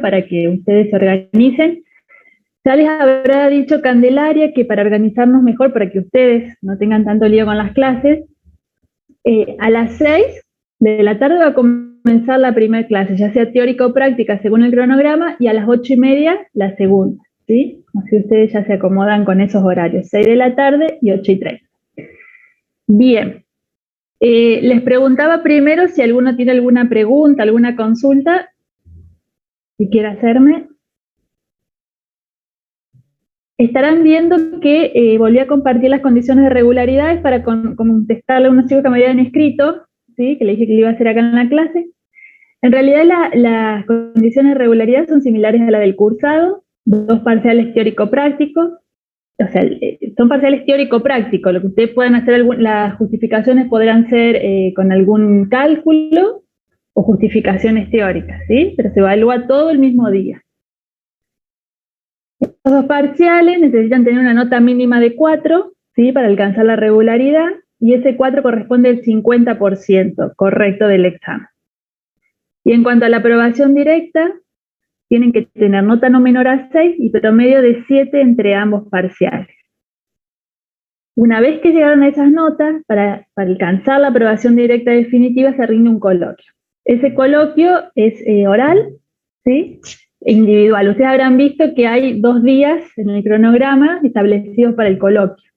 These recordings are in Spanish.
para que ustedes se organicen. Ya les habrá dicho Candelaria que para organizarnos mejor, para que ustedes no tengan tanto lío con las clases, a las 6 de la tarde va a comenzar la primera clase, ya sea teórica o práctica según el cronograma, y a las 8:30 la segunda, ¿sí? Así ustedes ya se acomodan con esos horarios, 6 de la tarde y 8:30. Bien, les preguntaba primero si alguno tiene alguna pregunta, alguna consulta, si quiere hacerme. Estarán viendo que volví a compartir las condiciones de regularidades para contestarle a unos chicos que me habían escrito, ¿sí? Que le dije que lo iba a hacer acá en la clase. En realidad las condiciones de regularidad son similares a la del cursado, 2 parciales teórico-prácticos, o sea, son parciales teórico-prácticos, lo que ustedes puedan hacer, las justificaciones podrán ser con algún cálculo o justificaciones teóricas, ¿sí? Pero se evalúa todo el mismo día. Los 2 parciales necesitan tener una nota mínima de 4, ¿sí? Para alcanzar la regularidad, y ese 4 corresponde al 50% correcto del examen. Y en cuanto a la aprobación directa, tienen que tener nota no menor a 6 y promedio de 7 entre ambos parciales. Una vez que llegaron a esas notas, para alcanzar la aprobación directa definitiva se rinde un coloquio. Ese coloquio es oral, ¿sí? E individual. Ustedes habrán visto que hay 2 días en el cronograma establecidos para el coloquio.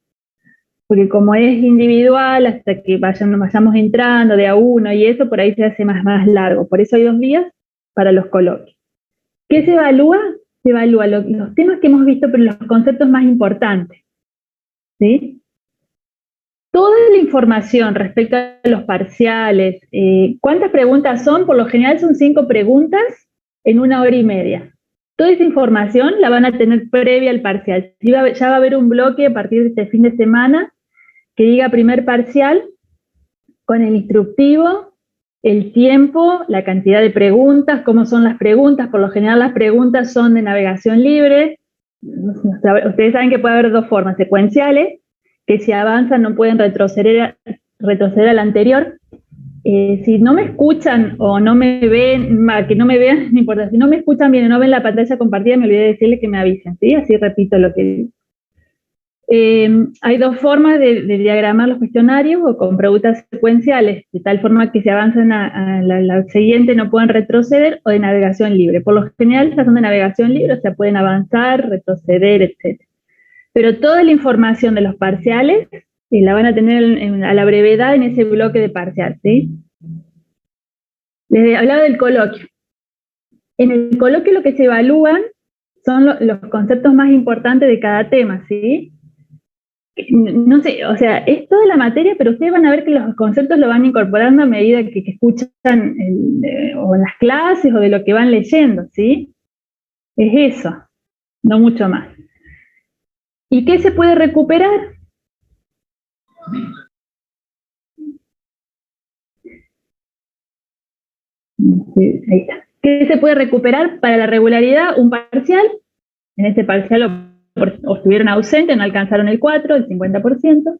Porque como es individual, hasta que vayamos entrando de a uno y eso, por ahí se hace más largo. Por eso hay 2 días para los coloquios. ¿Qué se evalúa? Se evalúa los temas que hemos visto, pero los conceptos más importantes, ¿sí? Toda la información respecto a los parciales, ¿cuántas preguntas son? Por lo general son 5 preguntas en 1 hora y media. Toda esa información la van a tener previa al parcial. Ya va a haber un bloque a partir de este fin de semana que diga primer parcial, con el instructivo, el tiempo, la cantidad de preguntas, cómo son las preguntas. Por lo general las preguntas son de navegación libre. Ustedes saben que puede haber 2 formas, secuenciales, que si avanzan no pueden retroceder al anterior. Si no me escuchan o no me ven, que no me vean, no importa, si no me escuchan bien o no ven la pantalla compartida, me olvidé de decirles que me avisen, ¿sí? Así repito lo que digo. Hay 2 formas de diagramar los cuestionarios, o con preguntas secuenciales, de tal forma que si avanzan a la siguiente no pueden retroceder, o de navegación libre. Por lo general estas son de navegación libre, o sea, pueden avanzar, retroceder, etc. Pero toda la información de los parciales la van a tener a la brevedad en ese bloque de parcial, ¿sí? Les hablaba del coloquio. En el coloquio lo que se evalúan son los conceptos más importantes de cada tema, ¿sí? No sé, o sea, es toda la materia, pero ustedes van a ver que los conceptos lo van incorporando a medida que escuchan o en las clases o de lo que van leyendo, ¿sí? Es eso, no mucho más. ¿Y qué se puede recuperar? Ahí está. ¿Qué se puede recuperar para la regularidad? Un parcial. En este parcial o estuvieron ausentes, no alcanzaron el 4, el 50%.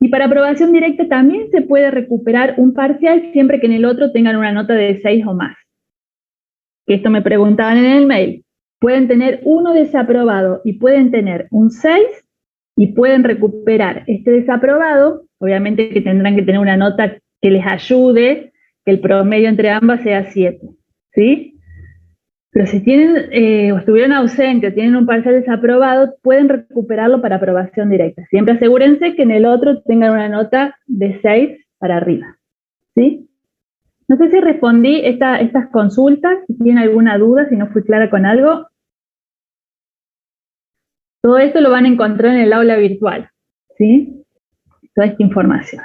Y para aprobación directa también se puede recuperar un parcial siempre que en el otro tengan una nota de 6 o más. Que esto me preguntaban en el mail. Pueden tener uno desaprobado y pueden tener un 6 y pueden recuperar este desaprobado. Obviamente que tendrán que tener una nota que les ayude, que el promedio entre ambas sea 7, ¿sí? Pero si tienen o estuvieron ausentes o tienen un parcial desaprobado, pueden recuperarlo para aprobación directa. Siempre asegúrense que en el otro tengan una nota de 6 para arriba, ¿sí? No sé si respondí estas consultas, si tienen alguna duda, si no fui clara con algo. Todo esto lo van a encontrar en el aula virtual, ¿sí? Toda esta información.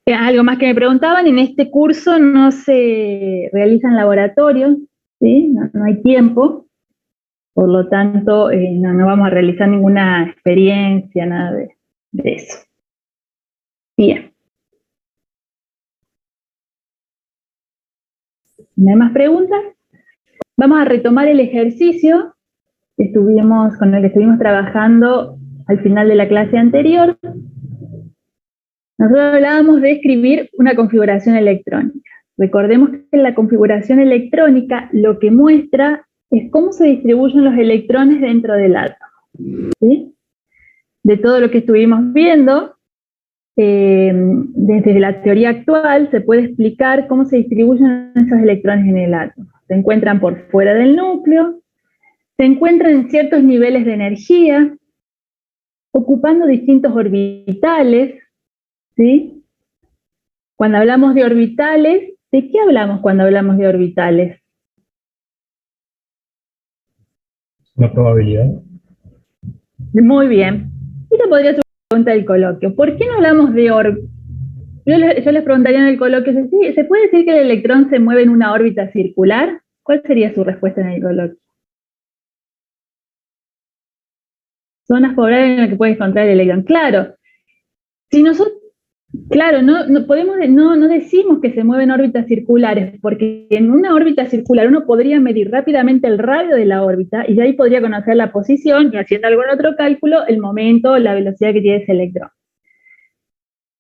Algo más que me preguntaban, en este curso no se realizan laboratorios, ¿sí? No hay tiempo, por lo tanto no vamos a realizar ninguna experiencia, nada de eso. Bien. ¿No hay más preguntas? Vamos a retomar el ejercicio con el que estuvimos trabajando al final de la clase anterior. Nosotros hablábamos de escribir una configuración electrónica. Recordemos que la configuración electrónica lo que muestra es cómo se distribuyen los electrones dentro del átomo, ¿sí? De todo lo que estuvimos viendo, desde la teoría actual se puede explicar cómo se distribuyen esos electrones en el átomo. Se encuentran por fuera del núcleo, se encuentran en ciertos niveles de energía, ocupando distintos orbitales, ¿sí? Cuando hablamos de orbitales, ¿de qué hablamos cuando hablamos de orbitales? La probabilidad. Muy bien. Esta podría ser una pregunta del coloquio. ¿Por qué no hablamos de orbitales? Yo les preguntaría en el coloquio, ¿se puede decir que el electrón se mueve en una órbita circular? ¿Cuál sería su respuesta en el coloquio? Zonas pobladas en las que puede encontrar el electrón. Claro, si nosotros, claro, no decimos que se mueven órbitas circulares, porque en una órbita circular uno podría medir rápidamente el radio de la órbita y de ahí podría conocer la posición y, haciendo algún otro cálculo, el momento, la velocidad que tiene ese electrón.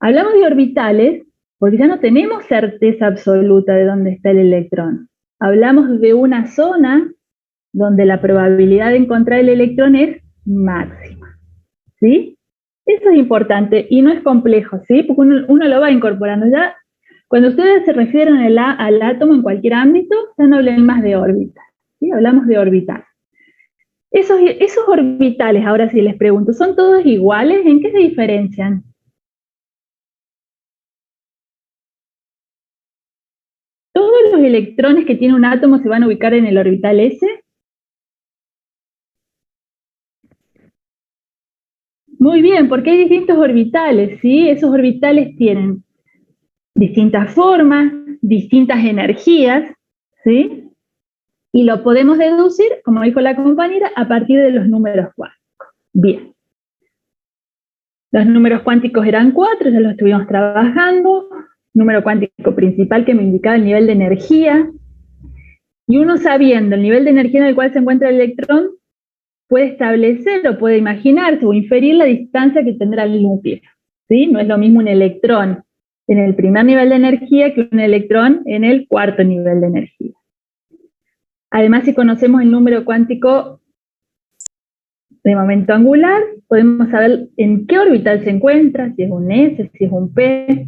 Hablamos de orbitales porque ya no tenemos certeza absoluta de dónde está el electrón. Hablamos de una zona donde la probabilidad de encontrar el electrón es máxima, ¿sí? Eso es importante y no es complejo, ¿sí? Porque uno lo va incorporando. Ya, cuando ustedes se refieren al átomo en cualquier ámbito, ya no hablen más de órbitas, ¿sí? Hablamos de orbitales. Esos orbitales, ahora sí les pregunto, ¿son todos iguales? ¿En qué se diferencian? ¿Todos los electrones que tiene un átomo se van a ubicar en el orbital S? Muy bien, porque hay distintos orbitales, ¿sí? Esos orbitales tienen distintas formas, distintas energías, ¿sí? Y lo podemos deducir, como dijo la compañera, a partir de los números cuánticos. Bien. Los números cuánticos eran 4, ya los estuvimos trabajando. Número cuántico principal que me indicaba el nivel de energía. Y uno, sabiendo el nivel de energía en el cual se encuentra el electrón, puede establecer o puede imaginarse o inferir la distancia que tendrá el núcleo, ¿sí? No es lo mismo un electrón en el primer nivel de energía que un electrón en el cuarto nivel de energía. Además, si conocemos el número cuántico de momento angular, podemos saber en qué orbital se encuentra, si es un S, si es un P.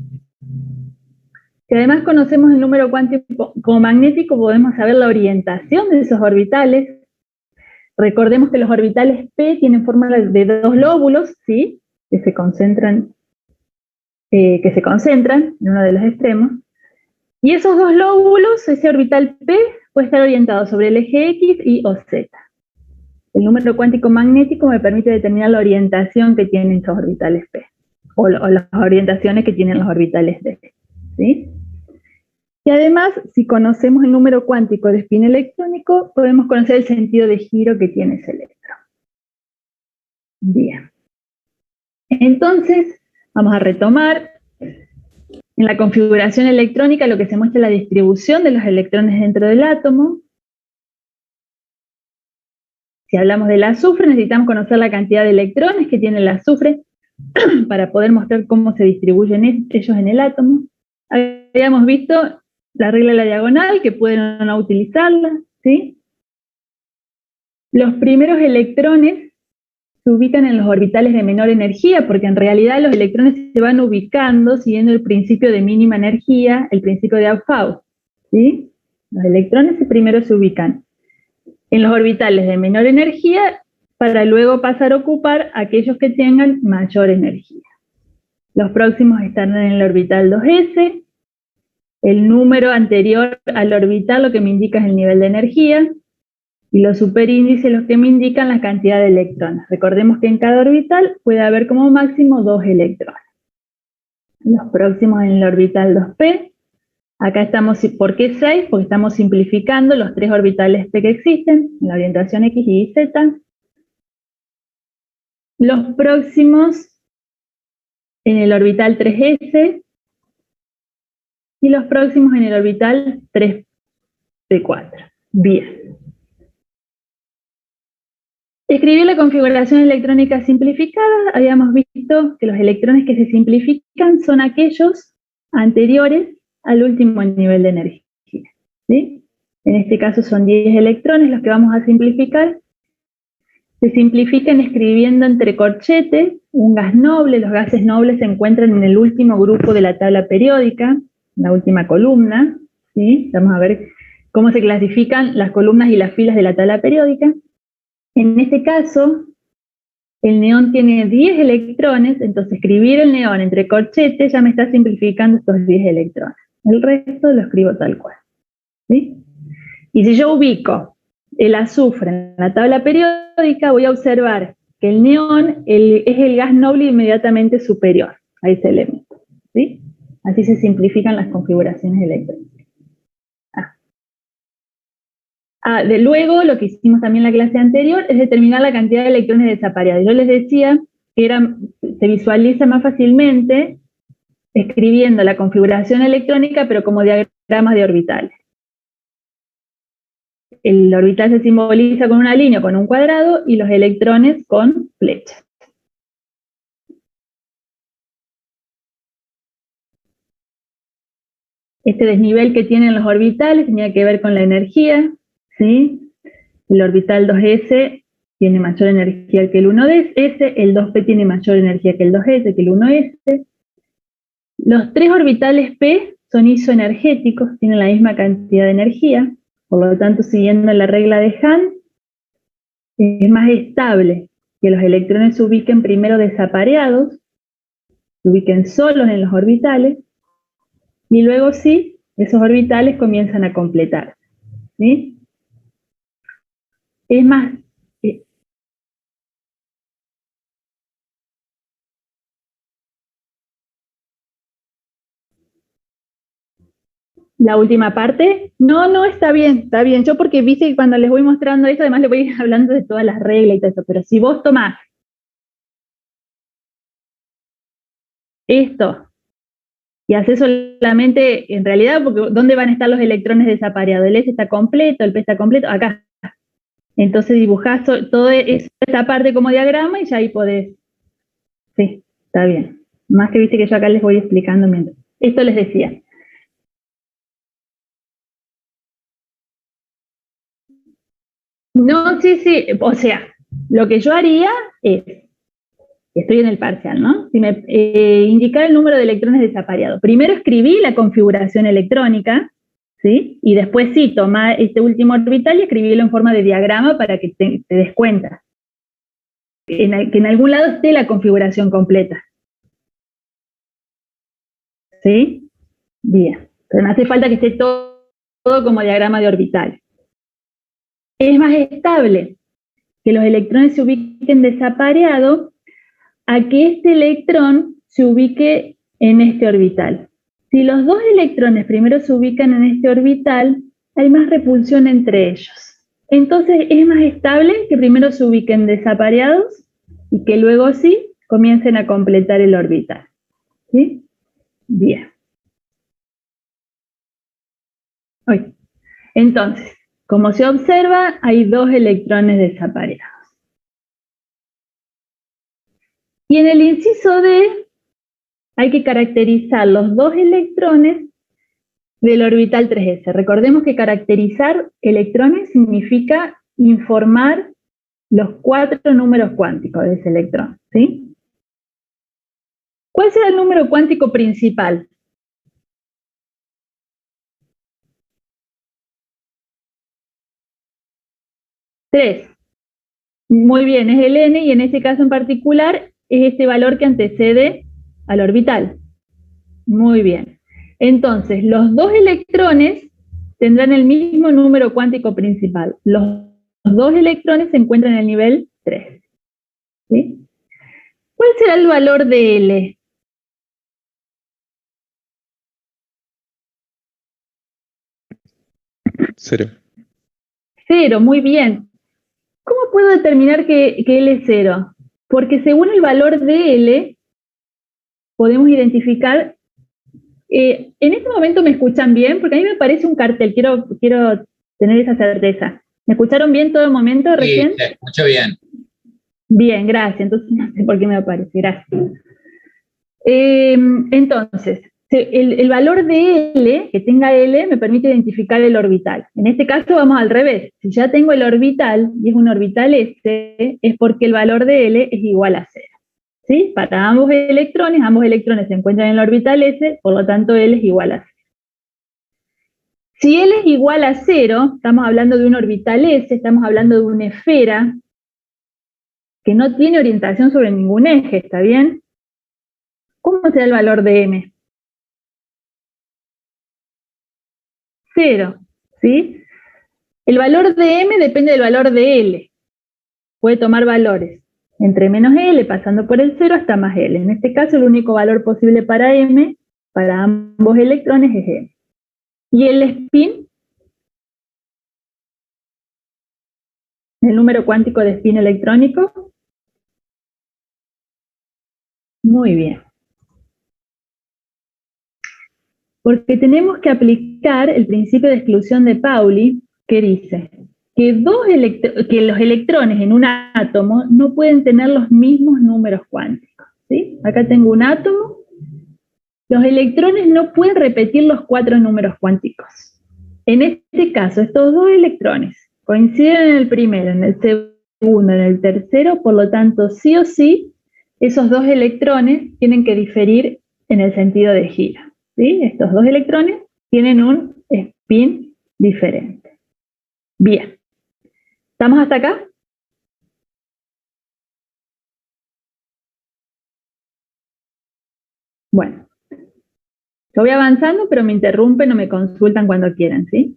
Si además conocemos el número cuántico magnético, podemos saber la orientación de esos orbitales. Recordemos que los orbitales P tienen forma de dos lóbulos, ¿sí? Que se concentran en uno de los extremos. Y esos dos lóbulos, ese orbital P, puede estar orientado sobre el eje X y o Z. El número cuántico magnético me permite determinar la orientación que tienen esos orbitales P, o las orientaciones que tienen los orbitales D, ¿sí? Y además, si conocemos el número cuántico de spin electrónico, podemos conocer el sentido de giro que tiene ese electrón. Bien. Entonces, vamos a retomar. En la configuración electrónica lo que se muestra es la distribución de los electrones dentro del átomo. Si hablamos del azufre, necesitamos conocer la cantidad de electrones que tiene el azufre para poder mostrar cómo se distribuyen ellos en el átomo. Habíamos visto la regla de la diagonal, que pueden no utilizarla, ¿sí? Los primeros electrones se ubican en los orbitales de menor energía, porque en realidad los electrones se van ubicando siguiendo el principio de mínima energía, el principio de Auffaut, ¿sí? Los electrones primero se ubican en los orbitales de menor energía para luego pasar a ocupar aquellos que tengan mayor energía. Los próximos están en el orbital 2s, el número anterior al orbital lo que me indica es el nivel de energía, y los superíndices los que me indican la cantidad de electrones. Recordemos que en cada orbital puede haber como máximo 2 electrones. Los próximos en el orbital 2p, acá estamos, ¿por qué 6? Porque estamos simplificando los 3 orbitales p que existen, en la orientación X, Y y Z. Los próximos en el orbital 3s, y los próximos en el orbital 3p4. Bien. Escribir la configuración electrónica simplificada, habíamos visto que los electrones que se simplifican son aquellos anteriores al último nivel de energía, ¿sí? en este caso son 10 electrones los que vamos a simplificar. Se simplifican escribiendo entre corchetes un gas noble. Los gases nobles se encuentran en el último grupo de la tabla periódica, en la última columna, ¿sí? Vamos a ver cómo se clasifican las columnas y las filas de la tabla periódica. En este caso, el neón tiene 10 electrones, entonces escribir el neón entre corchetes ya me está simplificando estos 10 electrones. El resto lo escribo tal cual, ¿sí? Y si yo ubico el azufre en la tabla periódica, voy a observar que el neón es el gas noble inmediatamente superior a ese elemento, ¿sí? Así se simplifican las configuraciones electrónicas. Luego, lo que hicimos también en la clase anterior es determinar la cantidad de electrones desapareados. Yo les decía que se visualiza más fácilmente escribiendo la configuración electrónica, pero como diagramas de orbitales. El orbital se simboliza con una línea o con un cuadrado y los electrones con flechas. Este desnivel que tienen los orbitales tenía que ver con la energía, ¿sí? El orbital 2s tiene mayor energía que el 1s, el 2p tiene mayor energía que el 2s, que el 1s. Los tres orbitales p son isoenergéticos, tienen la misma cantidad de energía, por lo tanto, siguiendo la regla de Hahn, es más estable que los electrones se ubiquen primero desapareados, se ubiquen solos en los orbitales, y luego sí, esos orbitales comienzan a completar, ¿sí? Es más, la última parte, no, está bien. Yo porque viste que cuando les voy mostrando esto, además les voy hablando de todas las reglas y todo eso, pero si vos tomás esto y haces solamente, en realidad, porque ¿dónde van a estar los electrones desapareados? El S está completo, el P está completo, acá. Entonces dibujás toda esta parte como diagrama y ya ahí podés. Sí, está bien. Más que viste que yo acá les voy explicando mientras. Esto les decía. No, sí, o sea, lo que yo haría es, estoy en el parcial, ¿no? Si me indicar el número de electrones desapareados. Primero escribí la configuración electrónica, ¿sí? Y después sí, toma este último orbital y escribílo en forma de diagrama para que te des cuenta. Que en algún lado esté la configuración completa. ¿Sí? Bien. Pero no hace falta que esté todo como diagrama de orbital. Es más estable que los electrones se ubiquen desapareados a que este electrón se ubique en este orbital. Si los dos electrones primero se ubican en este orbital, hay más repulsión entre ellos. Entonces es más estable que primero se ubiquen desapareados y que luego sí comiencen a completar el orbital. ¿Sí? Bien. Entonces, como se observa, hay dos electrones desapareados. Y en el inciso D hay que caracterizar los dos electrones del orbital 3s. Recordemos que caracterizar electrones significa informar los 4 números cuánticos de ese electrón, ¿sí? ¿Cuál será el número cuántico principal? Tres. Muy bien, es el n y en este caso en particular es este valor que antecede al orbital. Muy bien. Entonces, los dos electrones tendrán el mismo número cuántico principal. Los dos electrones se encuentran en el nivel 3. ¿Sí? ¿Cuál será el valor de L? Cero. Cero, muy bien. ¿Cómo puedo determinar que L es cero? Porque según el valor de L, podemos identificar. En este momento me escuchan bien, porque a mí me parece un cartel, quiero tener esa certeza. ¿Me escucharon bien todo el momento recién? Sí, te escucho bien. Bien, gracias. Entonces no sé por qué me aparece, gracias. Entonces, el valor de L, que tenga L, me permite identificar el orbital. En este caso vamos al revés. Si ya tengo el orbital, y es un orbital S, es porque el valor de L es igual a 0. ¿Sí? Para ambos electrones se encuentran en el orbital S, por lo tanto L es igual a 0. Si L es igual a 0, estamos hablando de un orbital S, estamos hablando de una esfera que no tiene orientación sobre ningún eje, ¿está bien? ¿Cómo será el valor de M? 0, ¿sí? El valor de M depende del valor de L. Puede tomar valores entre menos L, pasando por el 0 hasta más L. En este caso, el único valor posible para M, para ambos electrones, es M. Y el spin, el número cuántico de spin electrónico. Muy bien. Porque tenemos que aplicar el principio de exclusión de Pauli, que dice que los electrones en un átomo no pueden tener los mismos números cuánticos. ¿Sí? Acá tengo un átomo. Los electrones no pueden repetir los 4 números cuánticos. En este caso, estos dos electrones coinciden en el primero, en el segundo, en el tercero, por lo tanto, sí o sí, esos dos electrones tienen que diferir en el sentido de gira. ¿Sí? Estos dos electrones tienen un spin diferente. Bien. ¿Estamos hasta acá? Bueno. Yo voy avanzando, pero me interrumpen o me consultan cuando quieran, ¿sí?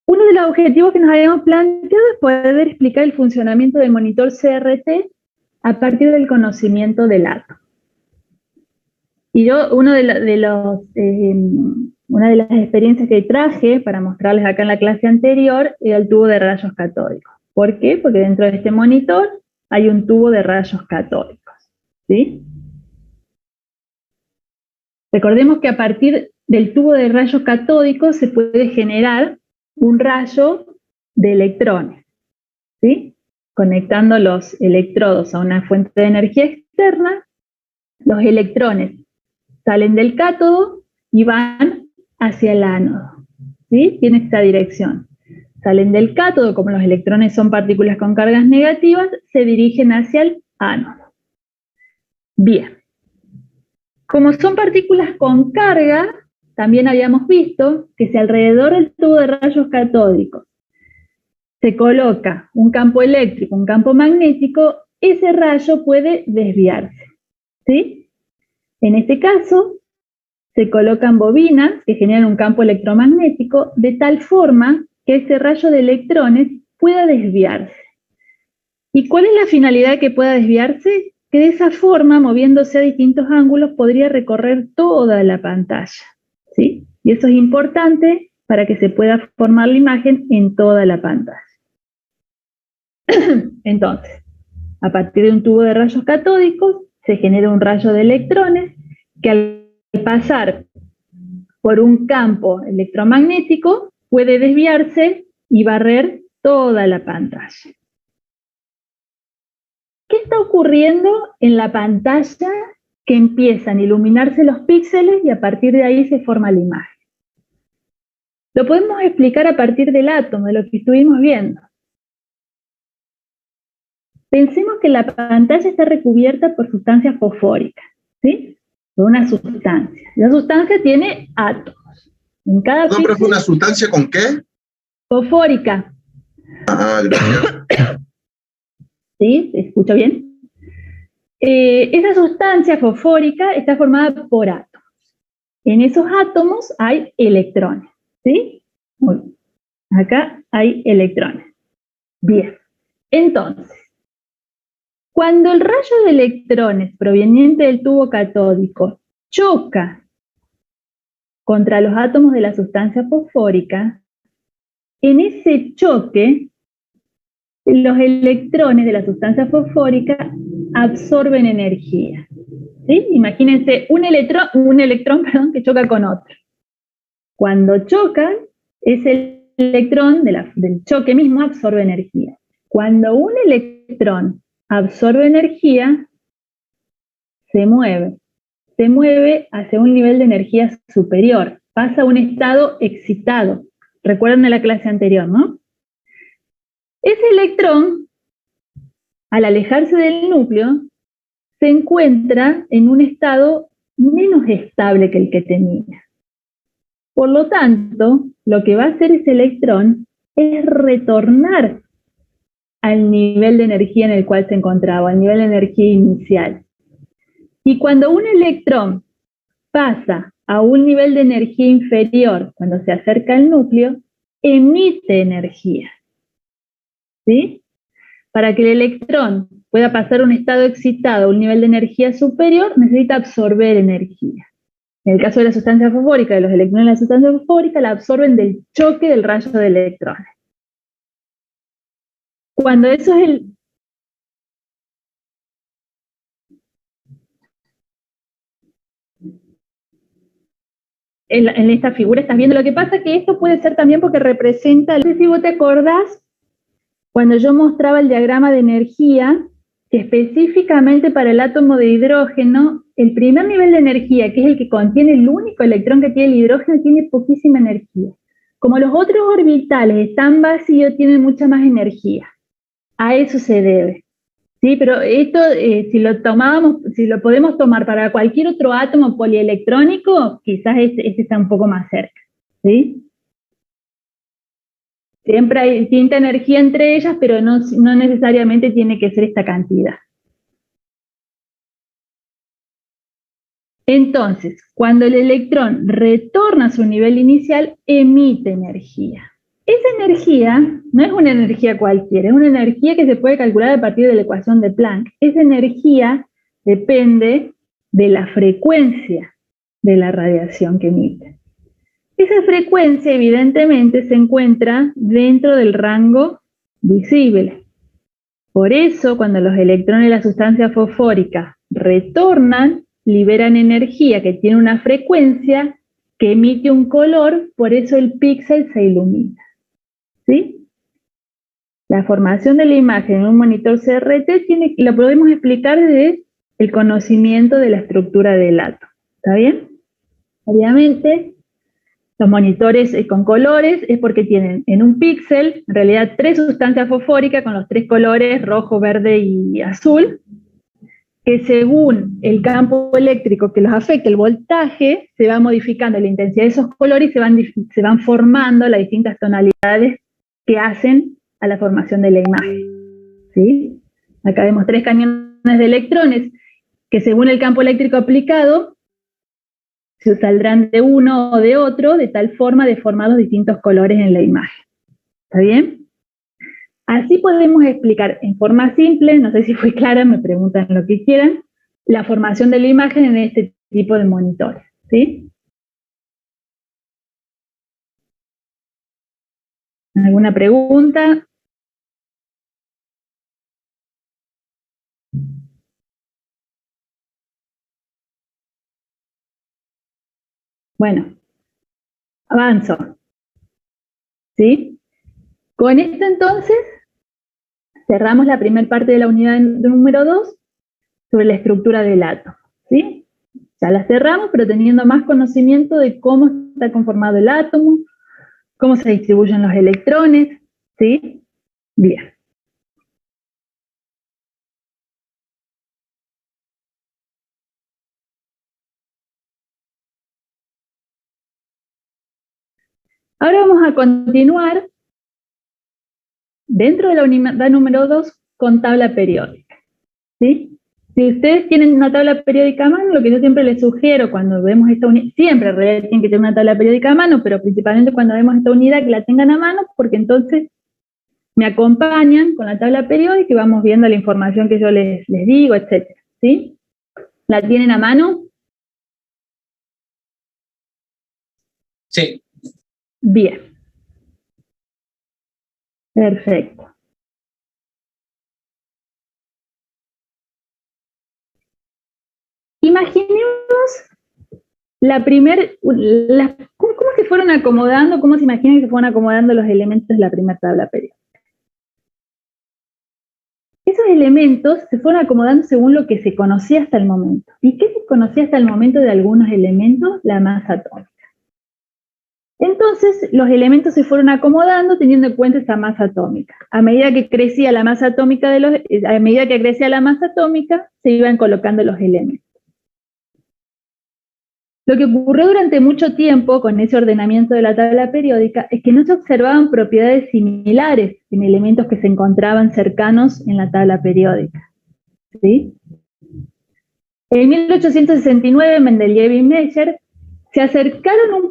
Uno de los objetivos que nos habíamos planteado es poder explicar el funcionamiento del monitor CRT a partir del conocimiento del átomo. Y yo, una de las experiencias que traje para mostrarles acá en la clase anterior era el tubo de rayos catódicos. ¿Por qué? Porque dentro de este monitor hay un tubo de rayos catódicos, ¿sí? Recordemos que a partir del tubo de rayos catódicos se puede generar un rayo de electrones, ¿sí? Conectando los electrodos a una fuente de energía externa, los electrones salen del cátodo y van hacia el ánodo, ¿sí? Tiene esta dirección. Salen del cátodo, como los electrones son partículas con cargas negativas, se dirigen hacia el ánodo. Bien. Como son partículas con carga, también habíamos visto que si alrededor del tubo de rayos catódicos se coloca un campo eléctrico, un campo magnético, ese rayo puede desviarse, ¿sí? En este caso, se colocan bobinas que generan un campo electromagnético de tal forma que ese rayo de electrones pueda desviarse. ¿Y cuál es la finalidad de que pueda desviarse? Que de esa forma, moviéndose a distintos ángulos, podría recorrer toda la pantalla, ¿sí? Y eso es importante para que se pueda formar la imagen en toda la pantalla. Entonces, a partir de un tubo de rayos catódicos, se genera un rayo de electrones que al pasar por un campo electromagnético puede desviarse y barrer toda la pantalla. ¿Qué está ocurriendo en la pantalla que empiezan a iluminarse los píxeles y a partir de ahí se forma la imagen? Lo podemos explicar a partir del átomo, de lo que estuvimos viendo. Pensemos que la pantalla está recubierta por sustancias fosfóricas, ¿sí? Por una sustancia. La sustancia tiene átomos. En cada ¿Nombre es una sustancia con qué? Fosfórica. Ah, gracias. ¿Sí? ¿Se escucha bien? Esa sustancia fosfórica está formada por átomos. En esos átomos hay electrones, ¿sí? Muy bien. Acá hay electrones. Bien. Entonces, cuando el rayo de electrones proveniente del tubo catódico choca contra los átomos de la sustancia fosfórica, en ese choque, los electrones de la sustancia fosfórica absorben energía. ¿Sí? Imagínense un electrón que choca con otro. Cuando chocan, ese electrón del choque mismo absorbe energía. Cuando un electrón absorbe energía, se mueve hacia un nivel de energía superior, pasa a un estado excitado. Recuerdan de la clase anterior, ¿no? Ese electrón, al alejarse del núcleo, se encuentra en un estado menos estable que el que tenía. Por lo tanto, lo que va a hacer ese electrón es retornar al nivel de energía en el cual se encontraba, al nivel de energía inicial. Y cuando un electrón pasa a un nivel de energía inferior, cuando se acerca al núcleo, emite energía. ¿Sí? Para que el electrón pueda pasar un estado excitado a un nivel de energía superior, necesita absorber energía. En el caso de la sustancia fosfórica, de los electrones de la sustancia fosfórica, la absorben del choque del rayo de electrones. Cuando eso es en esta figura estás viendo, lo que pasa es que esto puede ser también porque representa, no sé si vos te acordás, cuando yo mostraba el diagrama de energía, que específicamente para el átomo de hidrógeno, el primer nivel de energía, que es el que contiene el único electrón que tiene el hidrógeno, tiene poquísima energía. Como los otros orbitales están vacíos, tienen mucha más energía. A eso se debe. ¿Sí? Pero esto, si lo podemos tomar para cualquier otro átomo polielectrónico, quizás este está un poco más cerca. ¿Sí? Siempre hay distinta energía entre ellas, pero no necesariamente tiene que ser esta cantidad. Entonces, cuando el electrón retorna a su nivel inicial, emite energía. Esa energía no es una energía cualquiera, es una energía que se puede calcular a partir de la ecuación de Planck. Esa energía depende de la frecuencia de la radiación que emite. Esa frecuencia, evidentemente, se encuentra dentro del rango visible. Por eso, cuando los electrones de la sustancia fosfórica retornan, liberan energía que tiene una frecuencia que emite un color, por eso el píxel se ilumina. ¿Sí? La formación de la imagen en un monitor CRT lo podemos explicar desde el conocimiento de la estructura del átomo. ¿Está bien? Obviamente, los monitores con colores es porque tienen en un píxel, en realidad, 3 sustancias fosfóricas con los 3 colores, rojo, verde y azul, que según el campo eléctrico que los afecta, el voltaje, se va modificando la intensidad de esos colores y se van formando las distintas tonalidades que hacen a la formación de la imagen. ¿Sí? Acá vemos 3 cañones de electrones que según el campo eléctrico aplicado, se saldrán de uno o de otro, de tal forma de formar los distintos colores en la imagen. ¿Está bien? Así podemos explicar en forma simple, no sé si fui clara, me preguntan lo que quieran, la formación de la imagen en este tipo de monitores. ¿Sí? ¿Alguna pregunta? Bueno, avanzo. ¿Sí? Con esto entonces cerramos la primera parte de la unidad número 2 sobre la estructura del átomo. ¿Sí? Ya la cerramos, pero teniendo más conocimiento de cómo está conformado el átomo, cómo se distribuyen los electrones. ¿Sí? Bien. Ahora vamos a continuar dentro de la unidad número 2 con tabla periódica. ¿Sí? Si ustedes tienen una tabla periódica a mano, lo que yo siempre les sugiero cuando vemos esta unidad, siempre en realidad tienen que tener una tabla periódica a mano, pero principalmente cuando vemos esta unidad que la tengan a mano, porque entonces me acompañan con la tabla periódica y vamos viendo la información que yo les digo, etc. ¿Sí? ¿La tienen a mano? Sí. Bien. Perfecto. Imaginemos ¿cómo se fueron acomodando, cómo se imaginan que se fueron acomodando los elementos de la primera tabla periódica? Esa esos elementos se fueron acomodando según lo que se conocía hasta el momento. ¿Y qué se conocía hasta el momento de algunos elementos? La masa atómica. Entonces, los elementos se fueron acomodando teniendo en cuenta esa masa atómica. A medida que crecía la masa atómica se iban colocando los elementos. Lo que ocurrió durante mucho tiempo con ese ordenamiento de la tabla periódica es que no se observaban propiedades similares en elementos que se encontraban cercanos en la tabla periódica. ¿Sí? En 1869, Mendeleev y Meyer se acercaron un